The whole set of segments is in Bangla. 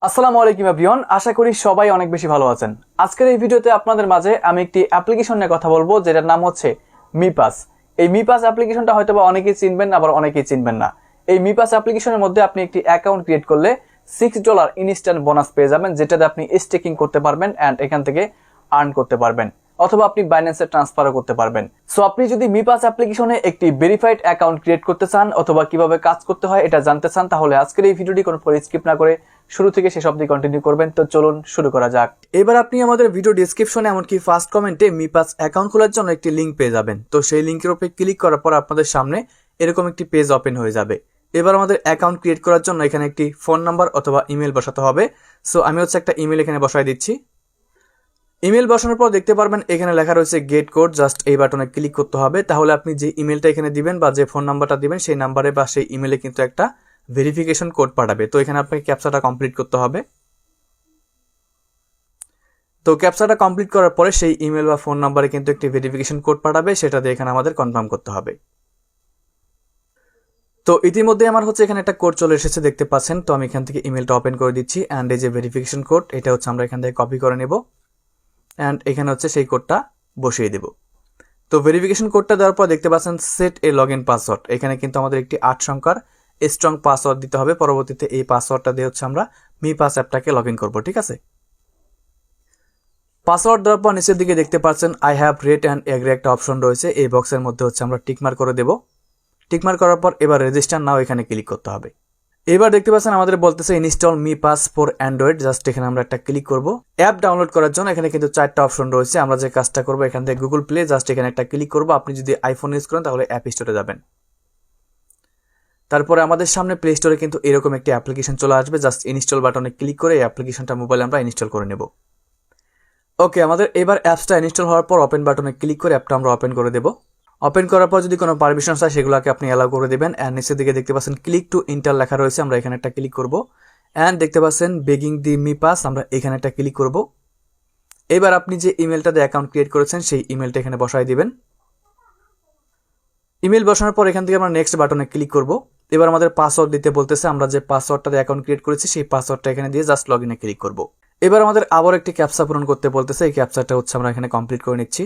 আসসালামু আলাইকুম এভরিওয়ান, আশা করি সবাই অনেক বেশি ভালো আছেন। আজকের এই ভিডিওতে আপনাদের মাঝে আমি একটি অ্যাপ্লিকেশন নিয়ে কথা বলবো, যেটার নাম হচ্ছে মিপাস। এই মিপাস অ্যাপ্লিকেশনটা হয়তোবা অনেকেই চিনবেন, আবার অনেকেই চিনবেন না। এই মিপাস অ্যাপ্লিকেশনের মধ্যে আপনি একটি অ্যাকাউন্ট ক্রিয়েট করলে $6 ইনস্ট্যান্ট বোনাস পেয়ে যাবেন, যেটাতে আপনি স্টেকিং করতে পারবেন অ্যান্ড এখান থেকে আর্ন করতে পারবেন, অথবা আপনি বাইন্যান্সে ট্রান্সফারও করতে পারবেন। সো আপনি যদি মিপাস অ্যাপ্লিকেশনে একটি ভেরিফাইড অ্যাকাউন্ট ক্রিয়েট করতে চান অথবা কিভাবে কাজ করতে হয় এটা জানতে চান, তাহলে আজকের এই ভিডিওটি কোনো স্কিপ না করে শুরু থেকে শেষ অবধি কন্টিনিউ করবেন। তো চলুন শুরু করা যাক। এবার আপনি আমাদের ভিডিও ডেসক্রিপশনে এমনকি ফার্স্ট কমেন্টে মিপাস অ্যাকাউন্ট খোলার জন্য একটি লিঙ্ক পেয়ে যাবেন। তো সেই লিঙ্কের উপরে ক্লিক করার পর আপনাদের সামনে এরকম একটি পেজ ওপেন হয়ে যাবে। এবার আমাদের অ্যাকাউন্ট ক্রিয়েট করার জন্য এখানে একটি ফোন নাম্বার অথবা ইমেল বসাতে হবে। সো আমি একটা ইমেল এখানে বসাই দিচ্ছি। ইমেল বসানোর পর দেখতে পারবেন এখানে লেখা রয়েছে গেট কোড। জাস্ট এই বাটনে ক্লিক করতে হবে। তাহলে আপনি যে ইমেলটা এখানে দিবেন বা যে ফোন নাম্বারটা দিবেন সেই নাম্বারে বা সেই ইমেলে কিন্তু একটা ভেরিফিকেশন কোড পাঠাবে। তো এখানে আপনাকে ক্যাপচাটা কমপ্লিট করতে হবে। তো ক্যাপচাটা কমপ্লিট করার পরে সেই ইমেল বা ফোন নাম্বারে কিন্তু একটি ভেরিফিকেশন কোড পাঠাবে, সেটা দিয়ে এখানে আমাদের কনফার্ম করতে হবে। তো ইতিমধ্যে আমার এখানে একটা কোড চলে এসেছে, দেখতে পাচ্ছেন। তো আমি এখান থেকে ইমেলটা ওপেন করে দিচ্ছি অ্যান্ড এই যে ভেরিফিকেশন কোড, এটা আমরা এখান থেকে কপি করে নেব অ্যান্ড এখানে সেই কোডটা বসিয়ে দেব। তো ভেরিফিকেশন কোডটা দেওয়ার পর দেখতে পাচ্ছেন set A log in password. এখানে কিন্তু আমাদের একটি 8 সংখ্যার স্ট্রং পাসওয়ার্ড দিতে হবে। পরবর্তীতে এই পাসওয়ার্ডটা দিয়ে আমরা মিপাস অ্যাপটাকে লগ ইন করবো, ঠিক আছে। পাসওয়ার্ড দেওয়ার পর নিচের দিকে দেখতে পাচ্ছেন I have read and agree একটা অপশন রয়েছে। এই বক্সের মধ্যে আমরা টিকমার্ক করে দেব। টিকমার্ক করার পর এবার রেজিস্টার নাও এখানে ক্লিক করতে হবে। এবার দেখতে পাচ্ছেন আমাদের বলতেছে ইনস্টল মিপাস ফর অ্যান্ড্রয়েড। জাস্ট এখানে আমরা একটা ক্লিক করব। অ্যাপ ডাউনলোড করার জন্য এখানে কিন্তু 4টা অপশন রয়েছে। আমরা যে কাজটা করবো এখান থেকে গুগল প্লে, জাস্ট এখানে একটা ক্লিক করব। আপনি যদি আইফোন ইউজ করেন তাহলে অ্যাপ স্টোরে যাবেন। তারপরে আমাদের সামনে প্লে স্টোরে কিন্তু এরকম একটি অ্যাপ্লিকেশন চলে আসবে। জাস্ট ইনস্টল বাটনে ক্লিক করে এই অ্যাপ্লিকেশনটা মোবাইলে আমরা ইনস্টল করে নেব। ওকে, আমাদের এবার অ্যাপসটা ইনস্টল হওয়ার পর ওপেন বাটনে ক্লিক করে অ্যাপটা আমরা ওপেন করে দেব। ওপেন করার পর যদি কোনো পারমিশন চায় সেগুলোকে আপনি অ্যালাউ করে দেবেন। অ্যান্ড নিচের দিকে দেখতে পাচ্ছেন ক্লিক টু ইন্টার লেখা রয়েছে, আমরা এখানে একটা ক্লিক করব। অ্যান্ড দেখতে পাচ্ছেন বেগিং দি মিপাস, আমরা এখানে একটা ক্লিক করব। এবার আপনি যে ইমেলটা দিয়ে অ্যাকাউন্ট ক্রিয়েট করেছেন সেই ইমেলটা এখানে বসাই দিবেন। ইমেল বসানোর পর এখান থেকে আমরা নেক্সট বাটনে ক্লিক করব। এবার আমাদের পাসওয়ার্ড দিতে বলতেছে। আমরা যে পাসওয়ার্ডটা দিয়ে অ্যাকাউন্ট ক্রিয়েট করেছি সেই পাসওয়ার্ডটা এখানে দিয়ে জাস্ট লগ ইনে ক্লিক করব। এবার আমাদের আবার একটি ক্যাপচা পূরণ করতে বলতেছে। এই ক্যাপচাটা আমরা এখানে কমপ্লিট করে নিচ্ছি।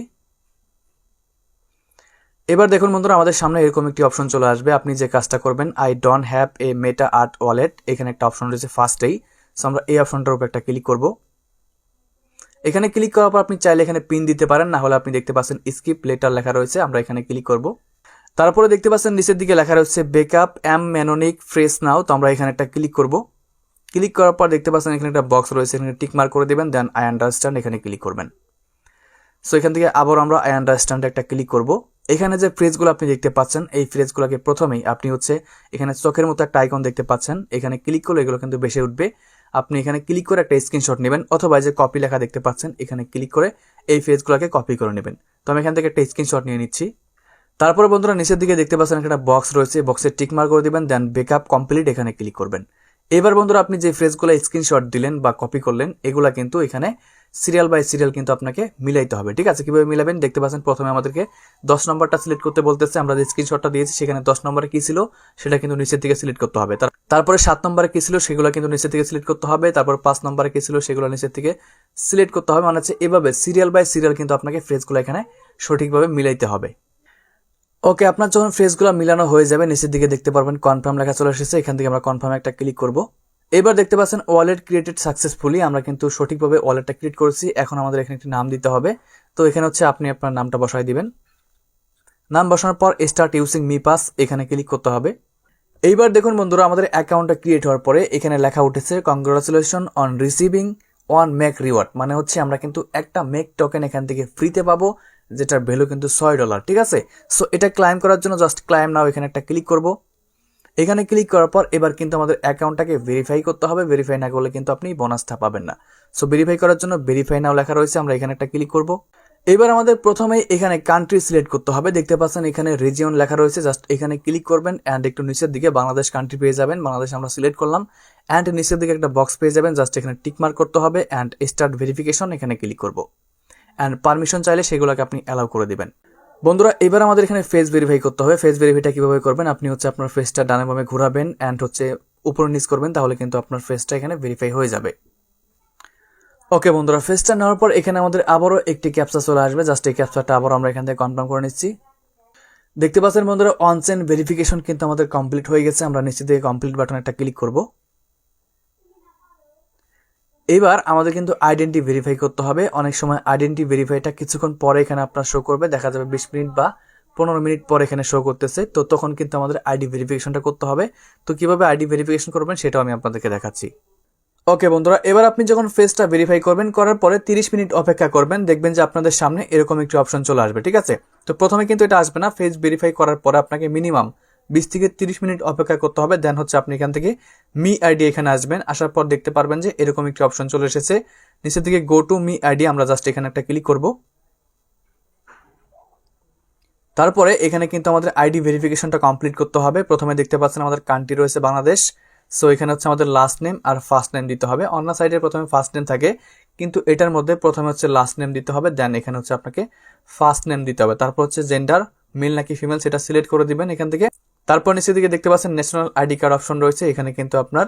এবার দেখুন বন্ধুরা, আমাদের সামনে এরকম একটি অপশন চলে আসবে। আপনি যে কাজটা করবেন, I don't have a meta art wallet, এখানে একটা অপশন রয়েছে ফার্স্টেই। সো আমরা এই অপশনটার উপর একটা ক্লিক করব। এখানে ক্লিক করার পর আপনি চাইলে এখানে পিন দিতে পারেন, না হলে আপনি দেখতে পাচ্ছেন স্কিপ লেটার লেখা রয়েছে, আমরা এখানে ক্লিক করব। তারপরে দেখতে পাচ্ছেন নিচের দিকে লেখা রয়েছে বেকআপ এম ম্যানোনিক ফ্রেশ নাও, তো আমরা এখানে একটা ক্লিক করব। ক্লিক করার পর দেখতে পাচ্ছেন এখানে একটা বক্স রয়েছে, এখানে টিক মার্ক করে দেবেন, দেন আই আন্ডারস্ট্যান্ড এখানে ক্লিক করবেন। সো এখান থেকে আবার আমরা আই আন্ডারস্ট্যান্ড একটা ক্লিক করব। এখানে যে ফ্রেজগুলো আপনি দেখতে পাচ্ছেন এই ফ্রেজগুলোকে প্রথমেই আপনি এখানে চোখের মতো একটা আইকন দেখতে পাচ্ছেন, এখানে ক্লিক করলে এগুলো কিন্তু বেশি উঠবে। আপনি এখানে ক্লিক করে একটা স্ক্রিনশট নেবেন, অথবা যে কপি লেখা দেখতে পাচ্ছেন এখানে ক্লিক করে এই ফ্রেজগুলোকে কপি করে নেবেন। তো আমি এখান থেকে একটা স্ক্রিনশট নিয়ে নিচ্ছি। তারপরে বন্ধুরা নিচের দিকে দেখতে পাচ্ছেন একটা বক্স রয়েছে, বক্সে টিক মার্ক করে দিবেন, দেন বেকআপ কমপ্লিট এখানে ক্লিক করবেন। এবার বন্ধুরা আপনি যে ফ্রেজগুলো স্ক্রিনশট দিলেন বা কপি করলেন এগুলা কিন্তু এখানে সিরিয়াল বাই সিরিয়াল কিন্তু আপনাকে মিলাইতে হবে, ঠিক আছে। কিভাবে মিলাবেন দেখতে পাচ্ছেন, প্রথমে আমাদেরকে 10 নম্বরটা সিলেক্ট করতে বলতেছে। আমরা যে স্ক্রিনশটটা দিয়েছি সেখানে 10 নম্বরে কি ছিল সেটা কিন্তু নিচের দিকে সিলেক্ট করতে হবে। তারপরে 7 নম্বরে কি ছিল সেগুলো কিন্তু নিচের দিকে সিলেক্ট করতে হবে। তারপর 5 নম্বরে কি ছিল সেগুলো নিচের দিকে সিলেক্ট করতে হবে। মানে এভাবে সিরিয়াল বাই সিরিয়াল কিন্তু আপনাকে ফ্রেজগুলো এখানে সঠিকভাবে মিলাইতে হবে। ওকে, আপনার যখন ফ্রেজগুলো মিলানো হয়ে যাবে নিচের দিকে দেখতে পারবেন কনফার্ম লেখা চলে এসেছে। এখান থেকে আমরা কনফার্মে একটা ক্লিক করব। এবার দেখতে পাচ্ছেন ওয়ালেট ক্রিয়েটেড সাকসেসফুলি, আমরা কিন্তু সঠিকভাবে ওয়ালেটটা ক্রিয়েট করেছি। এখন আমাদের এখানে একটি নাম দিতে হবে। তো এখানে আপনি আপনার নামটা বসাই দিবেন। নাম বসানোর পর স্টার্ট ইউজিং মিপাস এখানে ক্লিক করতে হবে। এইবার দেখুন বন্ধুরা, আমাদের অ্যাকাউন্টটা ক্রিয়েট হওয়ার পরে এখানে লেখা উঠেছে congratulation on receiving 1 make reward, মানে আমরা কিন্তু একটা মেক টোকেন এখান থেকে ফ্রিতে পাবো, যেটার ভ্যালু কিন্তু $6, ঠিক আছে। সো এটা ক্লাইম করার জন্য জাস্ট ক্লাইম নাও এখানে একটা ক্লিক করব। এখানে ক্লিক করার পর এবার কিন্তু আমাদের অ্যাকাউন্টটাকে ভেরিফাই করতে হবে। ভেরিফাই না করলে কিন্তু আপনি বোনাসটা পাবেন না। সো ভেরিফাই করার জন্য ভেরিফাই নাও লেখা রয়েছে, আমরা এখানে একটা ক্লিক করব। এবার আমাদের প্রথমেই এখানে কান্ট্রি সিলেক্ট করতে হবে। দেখতে পাচ্ছেন এখানে রিজিয়ন লেখা রয়েছে, জাস্ট এখানে ক্লিক করবেন অ্যান্ড একটু নিচের দিকে বাংলাদেশ কান্ট্রি পেয়ে যাবেন। বাংলাদেশ আমরা সিলেক্ট করলাম অ্যান্ড নিচের দিকে একটা বক্স পেয়ে যাবেন, জাস্ট এখানে টিক মার্ক করতে হবে অ্যান্ড স্টার্ট ভেরিফিকেশন এখানে ক্লিক করব। অ্যান্ড পারমিশন চাইলে সেগুলোকে আপনি অ্যালাউ করে দিবেন। বন্ধুরা এবার আমাদের এখানে ফেস ভেরিফাই করতে হবে। ফেস ভেরিফাইটা কিভাবে করবেন, আপনি আপনার ফেসটা ডানে বামে ঘোরাবেন অ্যান্ড উপরে নিচ করবেন, তাহলে কিন্তু আপনার ফেসটা এখানে ভেরিফাই হয়ে যাবে। ওকে বন্ধুরা, ফেসটা নেওয়ার পর এখানে আমাদের আবারও একটি ক্যাপচা চলে আসবে। জাস্ট এই ক্যাপচাটা আবার আমরা এখান থেকে কনফার্ম করে নিচ্ছি। দেখতে পাচ্ছেন বন্ধুরা, অন চেইন ভেরিফিকেশন কিন্তু আমাদের কমপ্লিট হয়ে গেছে। আমরা নিচে দিয়ে কমপ্লিট বাটন একটা ক্লিক করব। এবার আমাদের কিন্তু আইডেন্টি ভেরিফাই করতে হবে। অনেক সময় আইডেন্টি ভেরিফাইটা কিছুক্ষণ পরে এখানে আপনার শো করবে, দেখা যাবে 20 মিনিট বা 15 মিনিট পরে এখানে শো করতেছে। তো তখন কিন্তু আমাদের আইডি ভেরিফিকেশনটা করতে হবে। তো কিভাবে আইডি ভেরিফিকেশন করবেন সেটাও আমি আপনাদেরকে দেখাচ্ছি। ওকে বন্ধুরা, এবার আপনি যখন ফেসটা ভেরিফাই করবেন, করার পরে 30 মিনিট অপেক্ষা করবেন, দেখবেন যে আপনাদের সামনে এরকম একটি অপশন চলে আসবে। ঠিক আছে, তো প্রথমে কিন্তু এটা আসবে না। ফেস ভেরিফাই করার পরে আপনাকে মিনিমাম 20 থেকে 30 মিনিট অপেক্ষা করতে হবে। দেন হচ্ছে আপনি এখান থেকে মি আইডি এখানে আসবেন। আসার পর দেখতে পারবেন যে এরকম একটি অপশন চলে এসেছে। নিচের দিকে গো টু মি আইডি, আমরা জাস্ট এখানে একটা ক্লিক করব। তারপরে এখানে কিন্তু আমাদের আইডি ভেরিফিকেশনটা কমপ্লিট করতে হবে। প্রথমে দেখতে পাচ্ছেন আমাদের কান্ট্রি রয়েছে বাংলাদেশ। সো এখানে হচ্ছে আমাদের লাস্ট নেম আর ফার্স্ট নেম দিতে হবে। অন্য সাইডে প্রথমে ফার্স্ট নেম থাকে, কিন্তু এটার মধ্যে প্রথমে হচ্ছে লাস্ট নেম দিতে হবে। দেন এখানে হচ্ছে আপনাকে ফার্স্ট নেম দিতে হবে। তারপর হচ্ছে জেন্ডার, মেল নাকি ফিমেল সেটা সিলেক্ট করে দিবেন এখান থেকে। তারপর নিচের দিকে দেখতে পাচ্ছেন ন্যাশনাল আইডি কার্ড অপশন রয়েছে। এখানে কিন্তু আপনার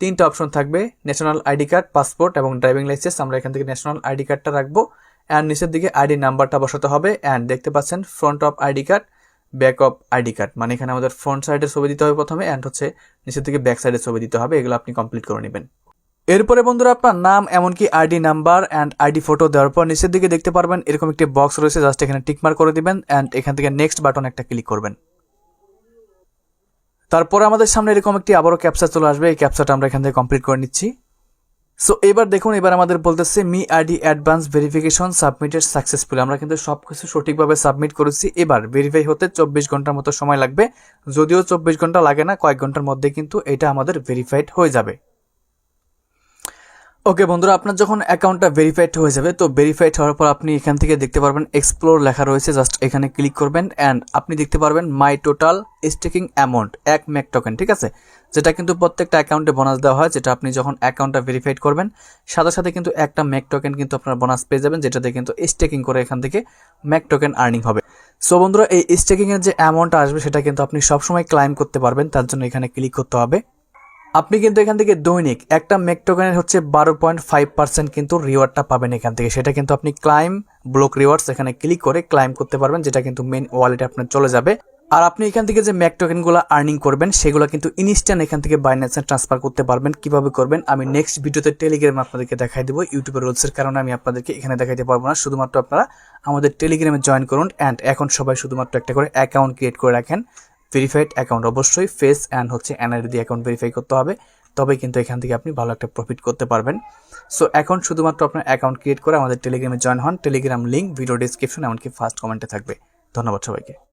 3টা অপশন থাকবে, ন্যাশনাল আইডি কার্ড, পাসপোর্ট এবং ড্রাইভিং লাইসেন্স। আমরা এখান থেকে ন্যাশনাল আইডি কার্ডটা রাখবো। অ্যান্ড নিচের দিকে আইডি নাম্বারটা বসাতে হবে। অ্যান্ড দেখতে পাচ্ছেন front of ID card, back of ID card, মানে এখানে আমাদের ফ্রন্ট সাইডের ছবি দিতে হবে প্রথমে, অ্যান্ড হচ্ছে নিচের দিকে ব্যাক সাইডের ছবি দিতে হবে। এগুলো আপনি কমপ্লিট করে নেবেন। এরপরে বন্ধুরা আপনার নাম এমনকি ID number and ID photo দেওয়ার পর নিচের দিকে দেখতে পারবেন এরকম একটি বক্স রয়েছে। জাস্ট এখানে টিকমার্ক করে দিবেন অ্যান্ড এখান থেকে নেক্সট বাটন একটা ক্লিক করবেন। তারপরে আমাদের সামনে এরকম একটি আবারও ক্যাপচা চলে আসবে। এই ক্যাপচাটা আমরা এখান থেকে কমপ্লিট করে নিচ্ছি। সো এবার দেখুন, এবার আমাদের বলতেছে me ID advance verification submitted successfully. আমরা কিন্তু সবকিছু সঠিকভাবে সাবমিট করেছি। এবার ভেরিফাই হতে 24 ঘন্টার মতো সময় লাগবে। যদিও 24 ঘন্টা লাগে না, কয়েক ঘন্টার মধ্যে কিন্তু এটা আমাদের ভেরিফাইড হয়ে যাবে। ওকে বন্ধুরা, আপনার যখন অ্যাকাউন্টটা ভেরিফাইড হয়ে যাবে, তো ভেরিফাইড হওয়ার পর আপনি এখান থেকে দেখতে পারবেন এক্সপ্লোর লেখা রয়েছে। জাস্ট এখানে ক্লিক করবেন অ্যান্ড আপনি দেখতে পারবেন my total staking amount 1 make token. ঠিক আছে, যেটা কিন্তু প্রত্যেকটা অ্যাকাউন্টে বোনাস দেওয়া হয়। যেটা আপনি যখন অ্যাকাউন্টটা ভেরিফাইড করবেন, সাথে সাথে কিন্তু একটা মেক টোকেন কিন্তু আপনার বোনাস পেয়ে যাবেন, যেটাতে কিন্তু স্টেকিং করে এখান থেকে মেক টোকেন আর্নিং হবে। সো বন্ধুরা, এই স্টেকিং এর যে অ্যামাউন্টটা আসবে সেটা কিন্তু আপনি সবসময় ক্লাইম করতে পারবেন। তার জন্য এখানে ক্লিক করতে হবে। আপনি কিন্তু এখান থেকে দৈনিক একটা মেক টোকেনের হচ্ছে 12.5% কিন্তু রিওয়ার্ডটা পাবেন এখান থেকে। সেটা কিন্তু আপনি ক্লাইম ব্লক রিওয়ার্ডস এখানে ক্লিক করে ক্লাইম করতে পারবেন, যেটা কিন্তু মেইন ওয়ালেটে আপনার চলে যাবে। আর আপনি এখান থেকে যে মেক টোকেনগুলো আর্নিং করবেন সেগুলো কিন্তু ইনস্ট্যান্ট এখান থেকে বাইন্যান্সে ট্রান্সফার করতে পারবেন। কিভাবে করবেন আমি নেক্সট ভিডিওতে টেলিগ্রামে আপনাদেরকে দেখাই দেবো। ইউটিউবের রুলসের কারণে আমি আপনাদেরকে এখানে দেখাইতে পারবো না। শুধুমাত্র আপনারা আমাদের টেলিগ্রামে জয়েন করুন। অ্যান্ড এখন সবাই শুধুমাত্র একটা করে অ্যাকাউন্ট ক্রিয়েট করে রাখেন, ভেরিফাইড অ্যাকাউন্ট। অবশ্যই ফেস অ্যান্ড হচ্ছে এনআইডি দিয়ে অ্যাকাউন্ট ভেরিফাই করতে হবে, তবে কিন্তু এখান থেকে আপনি ভালো একটা প্রফিট করতে পারবেন। সো এখন শুধুমাত্র আপনার অ্যাকাউন্ট ক্রিয়েট করে আমাদের টেলিগ্রামে জয়েন হন। টেলিগ্রাম লিঙ্ক ভিডিও ডিসক্রিপশন এমনকি ফার্স্ট কমেন্টে থাকবে। ধন্যবাদ সবাইকে।